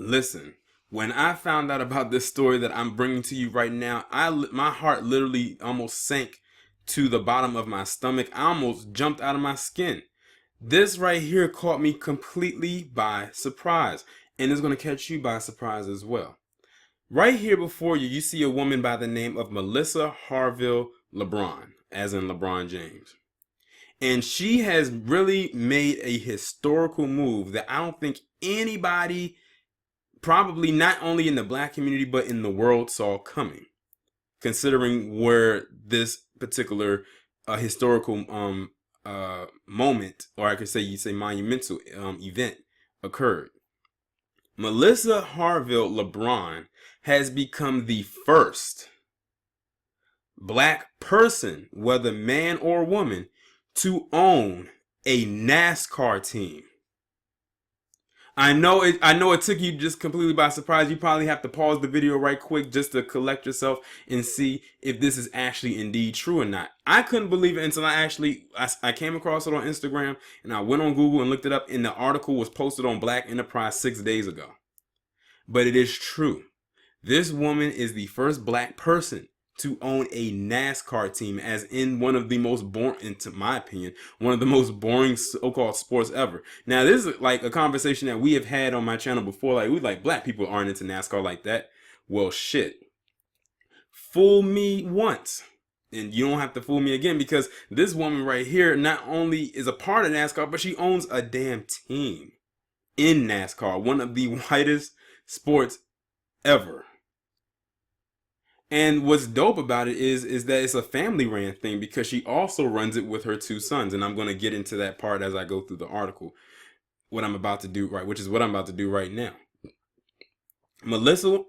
Listen, when I found out about this story that I'm bringing to you right now, my heart literally almost sank to the bottom of my stomach. I almost jumped out of my skin. This right here caught me completely by surprise, and it's going to catch you by surprise as well. Right here before you, you see a woman by the name of Melissa Harville-Lebron, as in LeBron James. And she has really made a historical move that I don't think anybody, probably not only in the black community, but in the world, saw coming. Considering where this particular historical moment, or I could say you say monumental event occurred. Melissa Harville-Lebron has become the first black person, whether man or woman, to own a NASCAR team. I know it took you just completely by surprise. You probably have to pause the video right quick just to collect yourself and see if this is actually indeed true or not. I couldn't believe it until I came across it on Instagram, and I went on Google and looked it up, and the article was posted on Black Enterprise 6 days ago. But it is true. This woman is the first black person to own a NASCAR team, as in one of the most boring, into my opinion, one of the most boring so-called sports ever. Now, this is like a conversation that we have had on my channel before. Like black people aren't into NASCAR like that. Well, shit. Fool me once, and you don't have to fool me again, because this woman right here not only is a part of NASCAR, but she owns a damn team in NASCAR, one of the whitest sports ever. And what's dope about it is that it's a family ran thing, because she also runs it with her two sons. And I'm going to get into that part as I go through the article, what I'm about to do, right, which is what I'm about to do right now. Melissa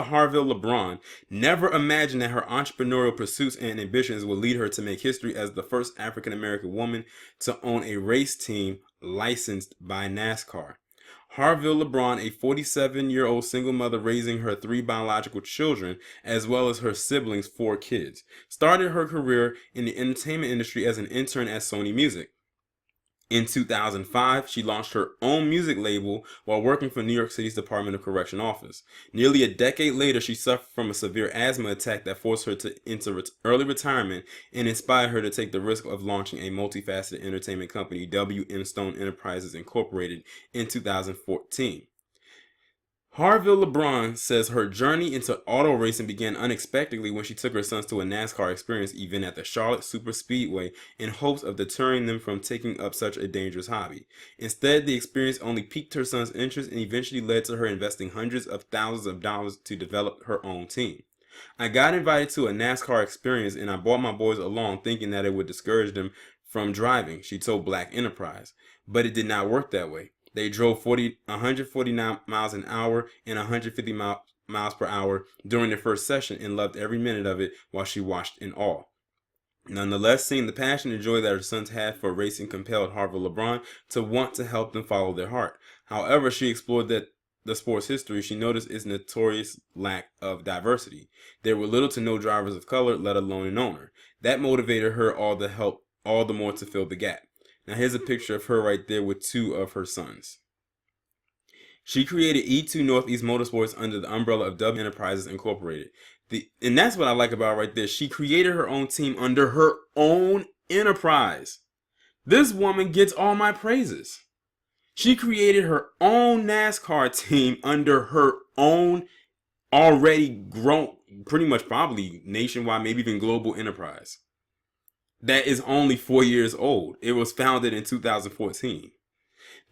Harville-Lebron never imagined that her entrepreneurial pursuits and ambitions would lead her to make history as the first African-American woman to own a race team licensed by NASCAR. Harville-Lebron, a 47-year-old single mother raising her 3 biological children, as well as her siblings' 4 kids, started her career in the entertainment industry as an intern at Sony Music. In 2005, she launched her own music label while working for New York City's Department of Correction office. Nearly a decade later, she suffered from a severe asthma attack that forced her to enter early retirement and inspired her to take the risk of launching a multifaceted entertainment company, W.M. Stone Enterprises Incorporated, in 2014. Harville-Lebron says her journey into auto racing began unexpectedly when she took her sons to a NASCAR experience event at the Charlotte Superspeedway in hopes of deterring them from taking up such a dangerous hobby. Instead, the experience only piqued her sons' interest and eventually led to her investing hundreds of thousands of dollars to develop her own team. I got invited to a NASCAR experience and I brought my boys along thinking that it would discourage them from driving, she told Black Enterprise. But it did not work that way. They drove 149 miles an hour and 150 miles per hour during their first session and loved every minute of it while she watched in awe. Nonetheless, seeing the passion and joy that her sons had for racing compelled Harville-Lebron to want to help them follow their heart. However, she explored the sport's history. She noticed its notorious lack of diversity. There were little to no drivers of color, let alone an owner. That motivated her all the more to fill the gap. Now here's a picture of her right there with 2 of her sons. She created E2 Northeast Motorsports under the umbrella of W Enterprises Incorporated. And that's what I like about right there. She created her own team under her own enterprise. This woman gets all my praises. She created her own NASCAR team under her own already grown, pretty much probably nationwide, maybe even global enterprise. That is only 4 years old. It was founded in 2014.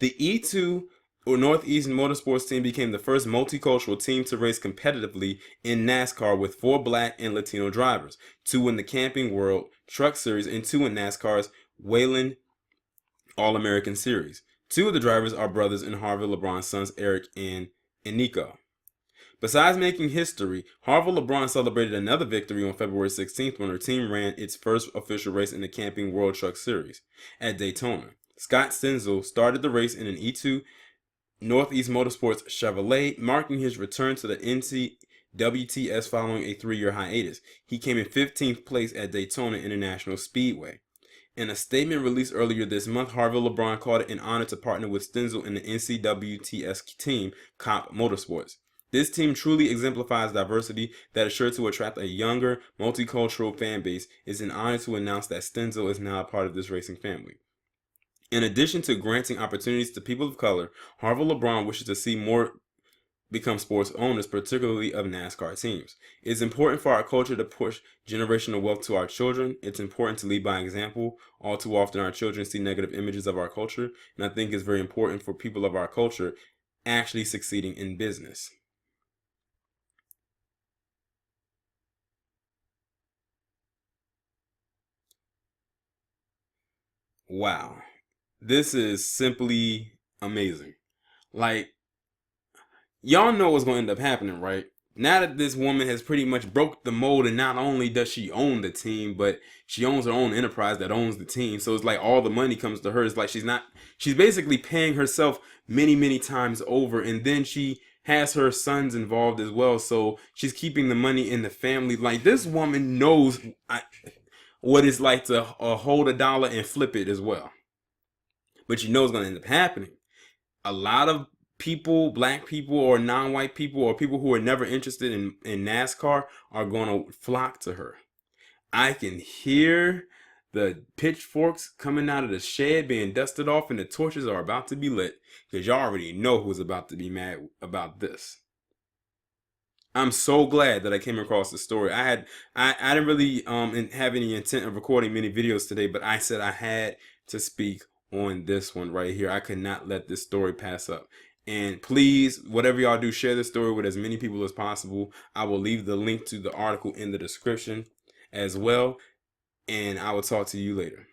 The E2 or Northeast Motorsports team became the first multicultural team to race competitively in NASCAR with 4 black and Latino drivers, 2 in the Camping World Truck Series and 2 in NASCAR's Wayland All-American Series. 2 of the drivers are brothers and Harville-Lebron's sons Eric and Nico. Besides making history, Harville-Lebron celebrated another victory on February 16th when her team ran its first official race in the Camping World Truck Series at Daytona. Scott Stenzel started the race in an E2 Northeast Motorsports Chevrolet, marking his return to the NCWTS following a 3-year hiatus. He came in 15th place at Daytona International Speedway. In a statement released earlier this month, Harville-Lebron called it an honor to partner with Stenzel in the NCWTS team, Comp Motorsports. This team truly exemplifies diversity that is sure to attract a younger, multicultural fan base. It's an honor to announce that Stenzel is now a part of this racing family. In addition to granting opportunities to people of color, Harville-Lebron wishes to see more become sports owners, particularly of NASCAR teams. It's important for our culture to push generational wealth to our children. It's important to lead by example. All too often, our children see negative images of our culture, and I think it's very important for people of our culture actually succeeding in business. Wow. This is simply amazing. Like, y'all know what's going to end up happening, right? Now that this woman has pretty much broke the mold, and not only does she own the team, but she owns her own enterprise that owns the team. So it's like all the money comes to her. It's like she's basically paying herself many, many times over. And then she has her sons involved as well. So she's keeping the money in the family. Like, this woman knows what it's like to hold a dollar and flip it as well. But you know it's going to end up happening. A lot of people, black people or non-white people or people who are never interested in NASCAR, are going to flock to her. I can hear the pitchforks coming out of the shed being dusted off, and the torches are about to be lit, because y'all already know who's about to be mad about this. I'm so glad that I came across the story. I didn't really have any intent of recording many videos today, but I said I had to speak on this one right here. I could not let this story pass up. And please, whatever y'all do, share this story with as many people as possible. I will leave the link to the article in the description as well, and I will talk to you later.